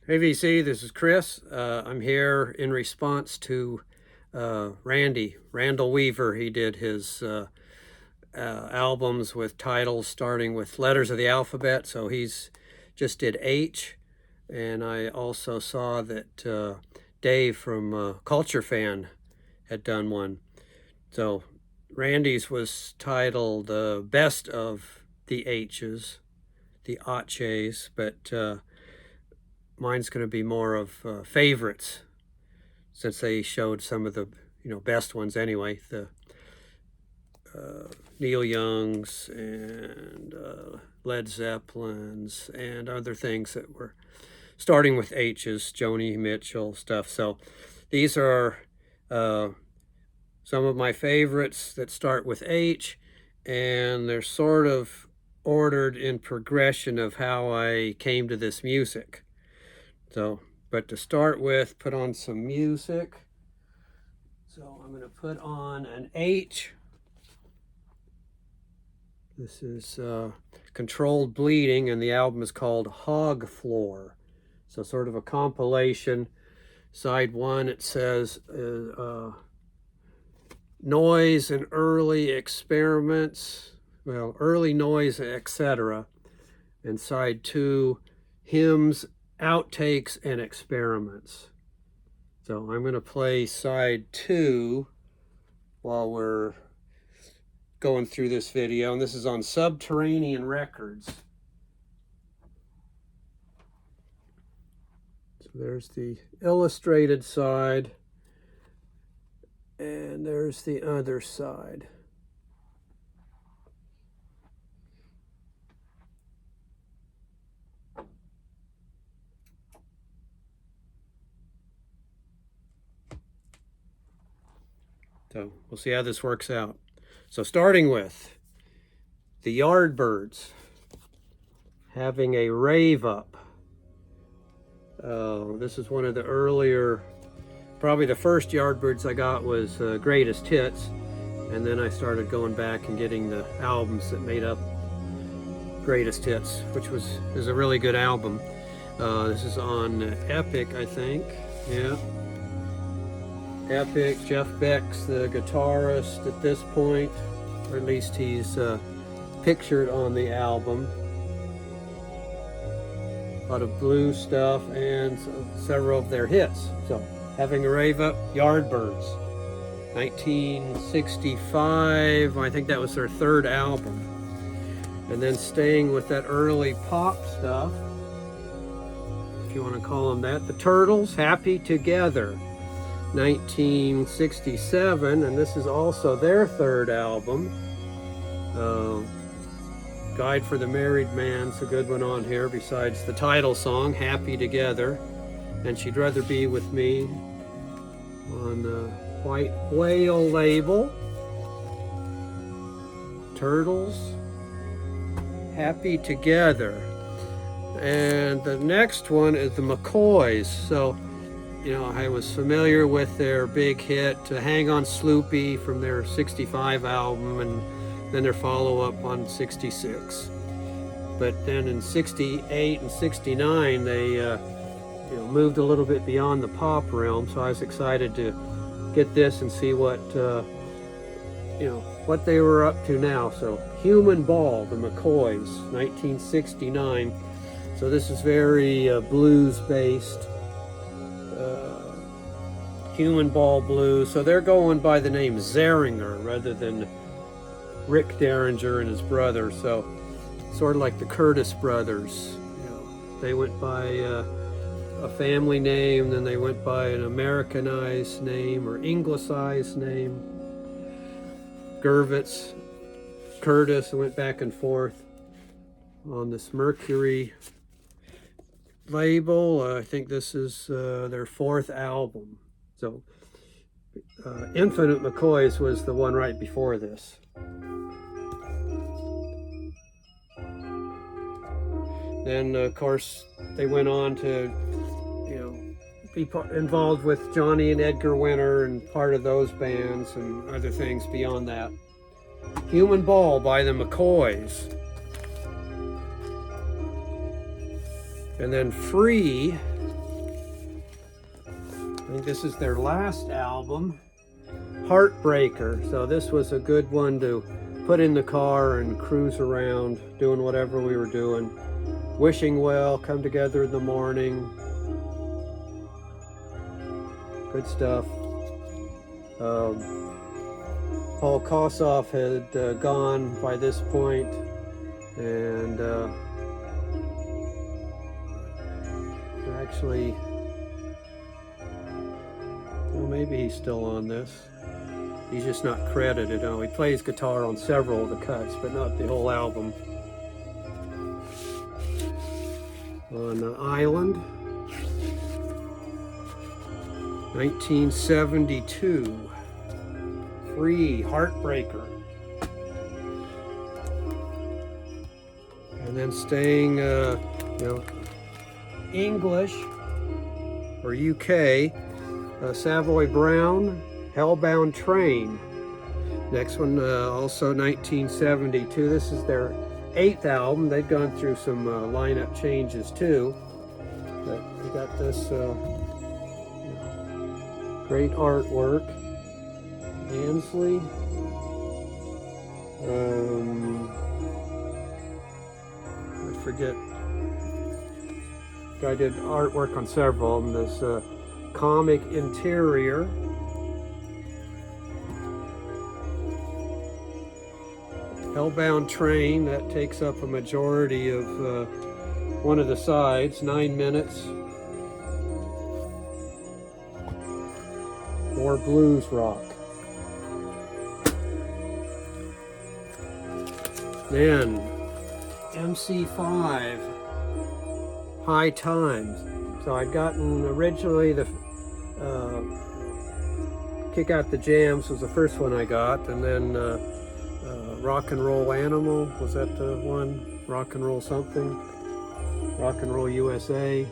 Hey VC, this is Chris. I'm here in response to Randall Weaver. He did his albums with titles starting with letters of the alphabet, so he's just did H. And I also saw that Dave from Culture Fan had done one. So Randy's was titled Best of the H's, the Aches, but mine's going to be more of favorites, since they showed some of the best ones anyway. The Neil Youngs and Led Zeppelins and other things that were starting with H's, Joni Mitchell stuff. So these are some of my favorites that start with H, and they're sort of ordered in progression of how I came to this music. So, but to start with, put on some music. So I'm going to put on an H. This is Controlled Bleeding, and the album is called Hog Floor. So sort of a compilation. Side one, it says noise and early experiments, well, early noise, etc. And side two, hymns, outtakes, and experiments. So I'm going to play side two while we're going through this video, and this is on Subterranean Records. So there's the illustrated side, and there's the other side. So we'll see how this works out. So starting with the Yardbirds, Having a Rave Up. This is one of the earlier, probably the first Yardbirds I got was Greatest Hits, and then I started going back and getting the albums that made up Greatest Hits, which is a really good album. This is on Epic, I think. Yeah. Epic. Jeff Beck's the guitarist at this point, or at least he's pictured on the album. A lot of blues stuff and several of their hits. So, Having a Rave Up, Yardbirds, 1965. I think that was their third album. And then staying with that early pop stuff, if you want to call them that, the Turtles, Happy Together, 1967, and this is also their third album. Guide for the Married Man's a good one on here, besides the title song, Happy Together, and She'd Rather Be With Me on the White Whale label. Turtles, Happy Together. And the next one is the McCoys. So, I was familiar with their big hit, Hang On Sloopy, from their 65 album, and then their follow-up on 66. But then in 68 and 69, they moved a little bit beyond the pop realm, so I was excited to get this and see what what they were up to now. So Human Ball, the McCoys, 1969. So this is very blues-based. Human Ball Blues. So they're going by the name Zeringer rather than Rick Derringer and his brother. So sort of like the Curtis brothers. They went by a family name, then they went by an Americanized name or Anglicized name. Gervitz, Curtis, went back and forth on this Mercury label. I think this is their fourth album. So Infinite McCoys was the one right before this. Then, of course, they went on to, be involved with Johnny and Edgar Winter and part of those bands and other things beyond that. Human Ball by the McCoys. And then Free think this is their last album, Heartbreaker. So this was a good one to put in the car and cruise around, doing whatever we were doing. Wishing Well, Come Together in the Morning. Good stuff. Paul Kossoff had gone by this point, and actually, well, maybe he's still on this. He's just not credited. He plays guitar on several of the cuts, but not the whole album. On Island, 1972. Free, Heartbreaker. And then staying, English or UK, Savoy Brown, Hellbound Train. Next one, also 1972. This is their 8th album. They've gone through some lineup changes too. But we got this great artwork. Ansley. I forget. I did artwork on several of them. This comic interior. Hellbound Train, that takes up a majority of one of the sides, 9 minutes. More blues rock. Then MC5, High Times. So I'd gotten originally the Kick Out the Jams was the first one I got, and then Rock and Roll Animal, was that the one? Rock and Roll something? Rock and Roll USA.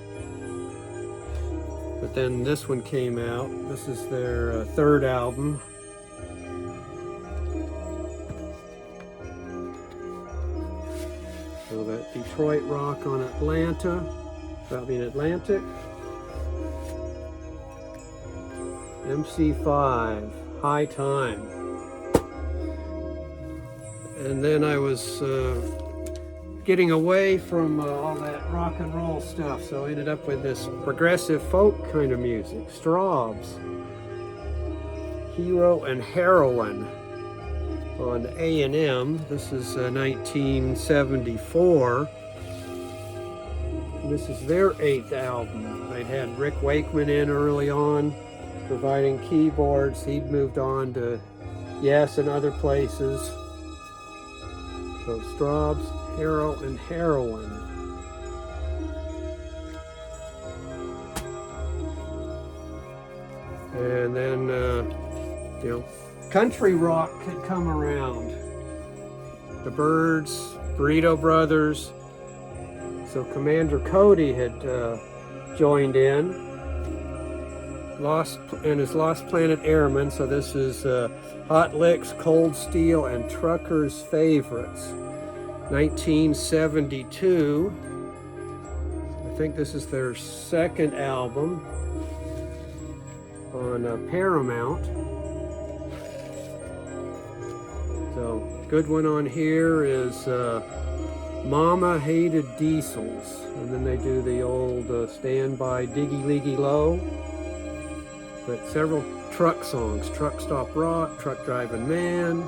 But then this one came out. This is their 3rd album. So that Detroit Rock on Atlantic. MC5, High Time. And then I was getting away from all that rock and roll stuff, so I ended up with this progressive folk kind of music. Straubs, Hero and Heroine on A&M. This is 1974. And this is their 8th album. They'd had Rick Wakeman in early on, providing keyboards. He'd moved on to Yes and other places. So Straubs, Hero and Heroine. And then, country rock had come around. The Byrds, Burrito Brothers. So Commander Cody had joined in. His Lost Planet Airmen. So this is Hot Licks, Cold Steel, and Truckers' Favorites. 1972. I think this is their 2nd album on Paramount. So, good one on here is Mama Hated Diesels. And then they do the old Stand By Diggy Leagy Low. But several truck songs. Truck Stop Rock, Truck Driving Man,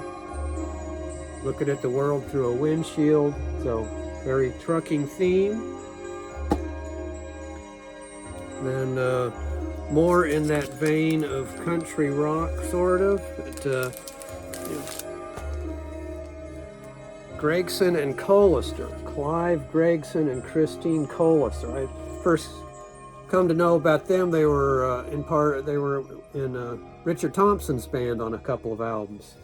Looking at the World Through a Windshield. So, very trucking theme. And then more in that vein of country rock, sort of. But, Gregson and Colister. Clive Gregson and Christine Colister. I first come to know about them. They were in Richard Thompson's band on a couple of albums.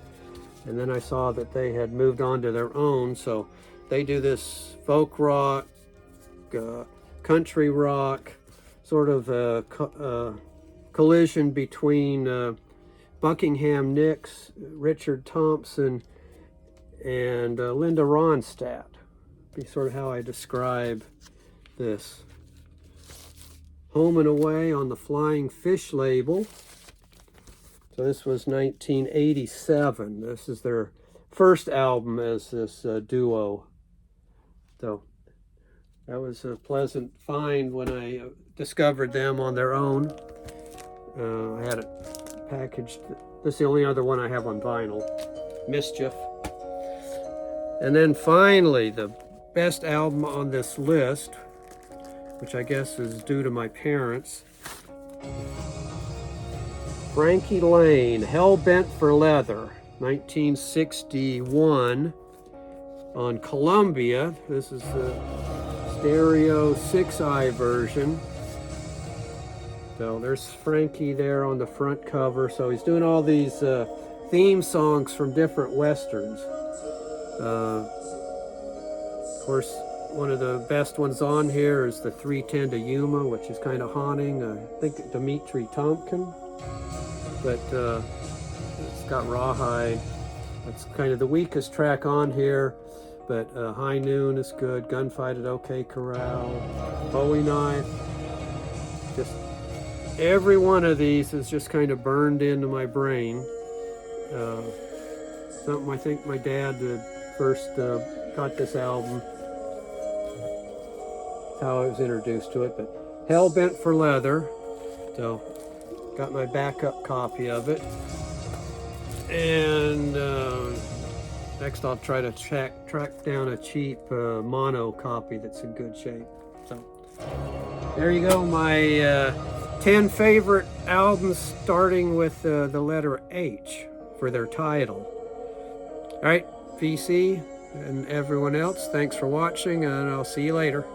And then I saw that they had moved on to their own, so they do this folk rock, country rock, sort of a collision between Buckingham Nicks, Richard Thompson, and Linda Ronstadt. Be sort of how I describe this. Home and Away on the Flying Fish label. So this was 1987. This is their first album as this duo. So that was a pleasant find when I discovered them on their own. I had it packaged. This is the only other one I have on vinyl. Mischief. And then finally, the best album on this list, which I guess is due to my parents. Frankie Lane, Hell Bent for Leather, 1961 on Columbia. This is the stereo 6i version. So there's Frankie there on the front cover. So he's doing all these theme songs from different westerns. Of course, one of the best ones on here is the 310 to Yuma, which is kind of haunting. I think Dimitri Tompkin. But it's got Rawhide. That's kind of the weakest track on here. But High Noon is good. Gunfight at OK Corral. Bowie Knife. Just every one of these is just kind of burned into my brain. Something I think my dad first got this album. That's how I was introduced to it. But Hell Bent for Leather. So got my backup copy of it. And next I'll try to track down a cheap mono copy that's in good shape. So there you go, my 10 favorite albums starting with the letter H for their title. All right, VC and everyone else, thanks for watching, and I'll see you later.